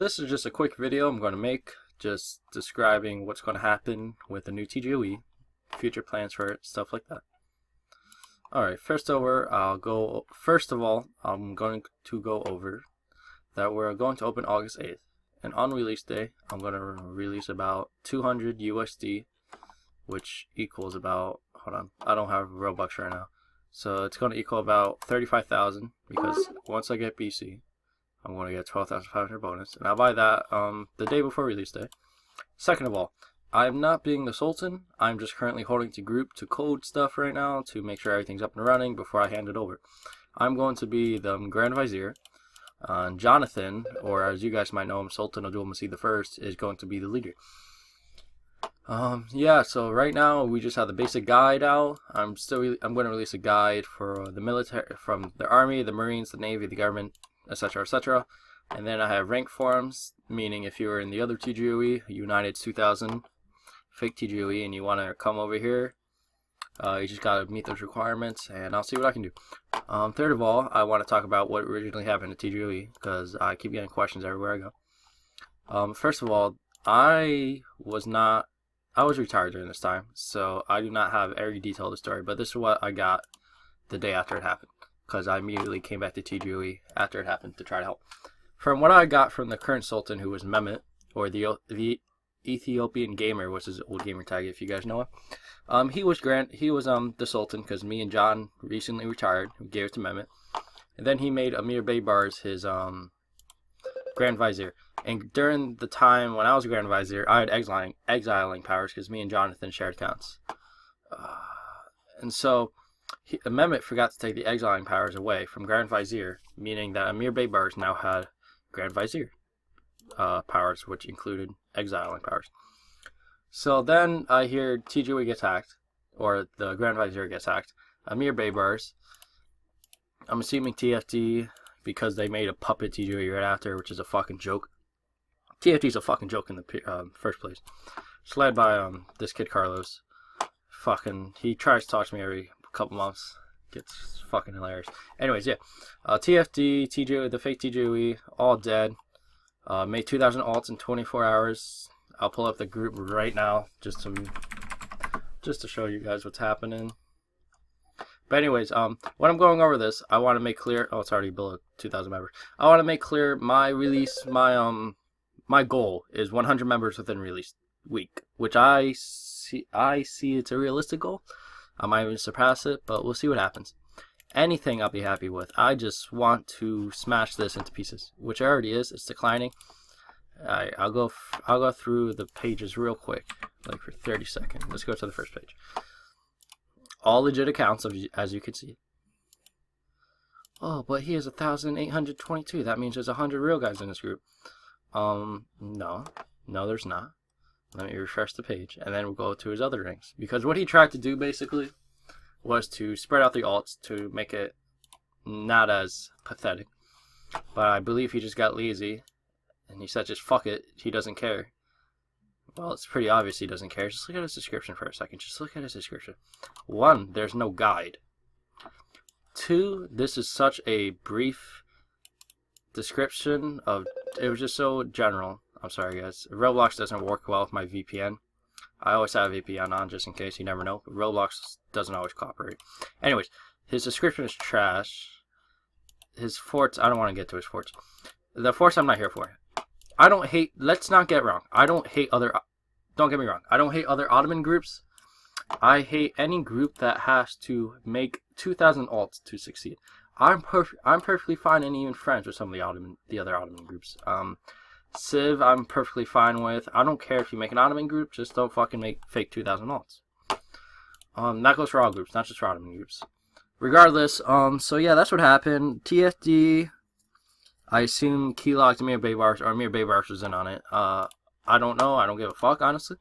This is just a quick video I'm going to make just describing what's going to happen with the new TGOE, future plans for it, stuff like that. Alright, first of all, I'm going to go over that we're going to open August 8th. And on release day, I'm going to release about 200 USD, which equals about, hold on, I don't have Robux right now. So it's going to equal about 35,000 because once I get BC, I'm going to get 12,500 bonus, and I'll buy that the day before release day. Second of all, I'm not being the Sultan. I'm just currently holding to group to code stuff right now to make sure everything's up and running before I hand it over. I'm going to be the Grand Vizier. Jonathan, or as you guys might know him, Sultan Abdul Masih the First, is going to be the leader. Yeah, so right now we just have the basic guide out. I'm going to release a guide for the military, from the Army, the Marines, the Navy, the government, etc., etc. And then I have rank forums, meaning if you were in the other TGOE, United 2000, fake TGOE, and you want to come over here, you just got to meet those requirements, and I'll see what I can do. Third of all, I want to talk about what originally happened at TGOE, because I keep getting questions everywhere I go. First of all, I was retired during this time, so I do not have every detail of the story, but this is what I got the day after it happened, because I immediately came back to TGOE after it happened to try to help. From what I got from the current Sultan, who was Mehmet, or the Ethiopian Gamer, was his old gamer tag, if you guys know him. He was the Sultan because me and John recently retired. We gave it to Mehmet, and then he made Amir Baybars his Grand Vizier. And during the time when I was Grand Vizier, I had exiling powers because me and Jonathan shared accounts. And so Mehmet forgot to take the exiling powers away from Grand Vizier, meaning that Amir Baybars now had Grand Vizier powers, which included exiling powers. So then I hear TGOE gets hacked, or the Grand Vizier gets hacked. Amir Baybars, I'm assuming TFT, because they made a puppet TGOE right after, which is a fucking joke. TFT's a fucking joke in the first place. It's led by this kid Carlos. He tries to talk to me every couple months. Gets fucking hilarious. Anyways, yeah. TFT, TGOE, the fake TGOE, all dead. Made 2,000 alts in 24 hours. I'll pull up the group right now just to show you guys what's happening. But anyways, when I'm going over this, I want to make clear. Oh, it's already below 2,000 members. I want to make clear my release. My goal is 100 members within release week, which I see it's a realistic goal. I might even surpass it, but we'll see what happens. Anything I'll be happy with. I just want to smash this into pieces, which it already is. It's declining. Alright, I'll go through the pages real quick, like for 30 seconds. Let's go to the first page. All legit accounts, as you can see. Oh, but he has 1,822. That means there's 100 real guys in this group. No, there's not. Let me refresh the page, and then we'll go to his other ranks. Because what he tried to do, basically, was to spread out the alts to make it not as pathetic. But I believe he just got lazy, and he said just fuck it, he doesn't care. Well, it's pretty obvious he doesn't care. Just look at his description for a second. Just look at his description. 1, there's no guide. 2, this is such a brief description of, it was just so general. I'm sorry guys, Roblox doesn't work well with my VPN. I always have a VPN on just in case, you never know. But Roblox doesn't always cooperate. Anyways, his description is trash. His forts, I don't want to get to his forts. The forts I'm not here for. I don't hate, let's not get wrong. Don't get me wrong. I don't hate other Ottoman groups. I hate any group that has to make 2,000 alts to succeed. I'm perfectly fine and even friends with some of the other Ottoman groups. Civ, I'm perfectly fine with. I don't care if you make an Ottoman group, just don't fucking make fake 2,000 alts. That goes for all groups, not just for Ottoman groups. Regardless, so yeah, that's what happened. TFD, I assume keylogged Amir Baybars, or Amir Baybars was in on it. I don't know, I don't give a fuck, honestly.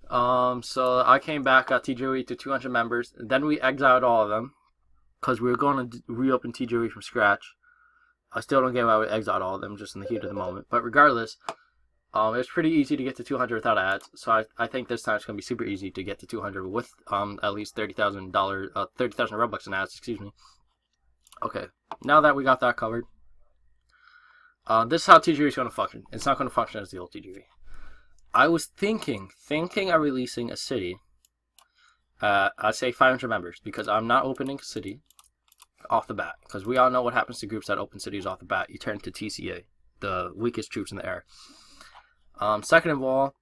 So I came back, got TGOE to 200 members, then we exiled all of them, because we were going to reopen TGOE from scratch. I still don't get why we exiled all of them, just in the heat of the moment. But regardless, it's pretty easy to get to 200 without ads. So I think this time it's going to be super easy to get to 200 with at least $30,000, 30,000 Robux in ads, excuse me. Okay, now that we got that covered, This is how TGOE is going to function. It's not going to function as the old TGOE. I was thinking of releasing a city. I'd say 500 members, because I'm not opening a city off the bat, because we all know what happens to groups that open cities off the bat. You turn to TCA, the weakest troops in the air. Second of all,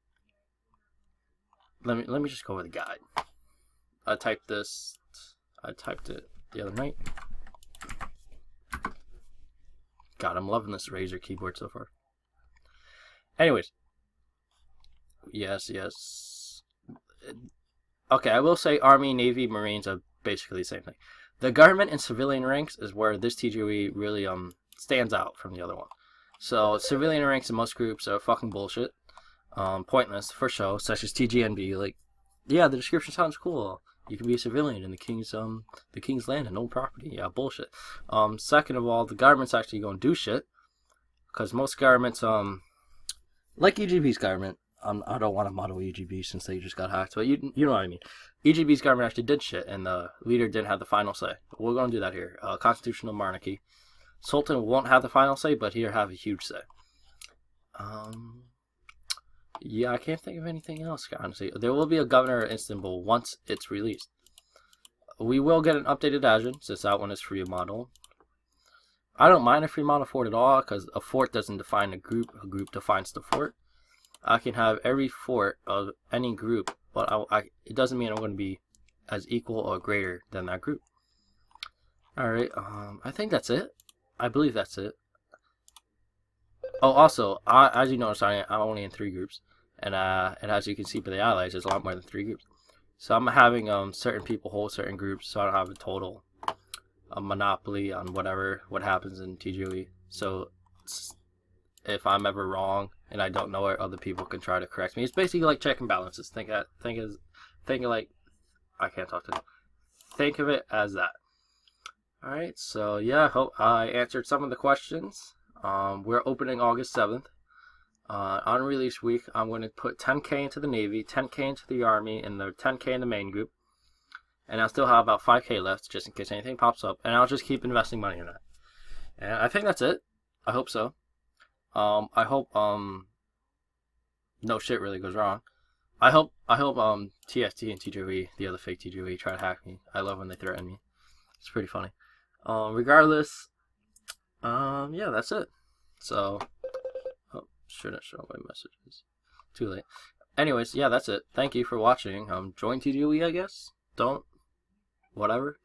let me just go over the guide. I typed it the other night. God, I'm loving this Razer keyboard so far. Anyways, yes. Okay, I will say Army, Navy, Marines are basically the same thing. The government and civilian ranks is where this TGOE really stands out from the other one. So civilian ranks in most groups are fucking bullshit, pointless for show, such as TGNB. Like, yeah, the description sounds cool. You can be a civilian in the king's land and own property. Yeah, bullshit. Second of all, the government's actually going to do shit, because most governments, like EGB's government. I don't want to model EGB since they just got hacked, but you know what I mean. EGB's government actually did shit, and the leader didn't have the final say. We're going to do that here. Constitutional monarchy. Sultan won't have the final say, but he'll have a huge say. Yeah, I can't think of anything else, honestly. There will be a governor of Istanbul once it's released. We will get an updated Azure, since that one is free model. I don't mind a free model fort at all, because a fort doesn't define a group defines the fort. I can have every fort of any group, but it doesn't mean I'm going to be as equal or greater than that group. Alright, I think that's it. I believe that's it. Oh, also, as you notice, I'm only in 3 groups. And as you can see by the allies, there's a lot more than 3 groups. So I'm having certain people hold certain groups, so I don't have a total monopoly on what happens in TGOE. So if I'm ever wrong and I don't know it, other people can try to correct me. It's basically like check and balances. Think of it as that. Alright, so yeah, I hope I answered some of the questions. We're opening August 7th. On release week, I'm going to put 10k into the Navy, 10k into the Army, and the 10k in the main group. And I'll still have about 5k left, just in case anything pops up. And I'll just keep investing money in that. And I think that's it. I hope so. I hope no shit really goes wrong. I hope TFT and TGOE, the other fake TGOE, try to hack me. I love when they threaten me. It's pretty funny. Regardless, yeah, that's it. So, shouldn't show my messages. Too late. Anyways, yeah, that's it. Thank you for watching. Join TGOE, I guess. Don't. Whatever.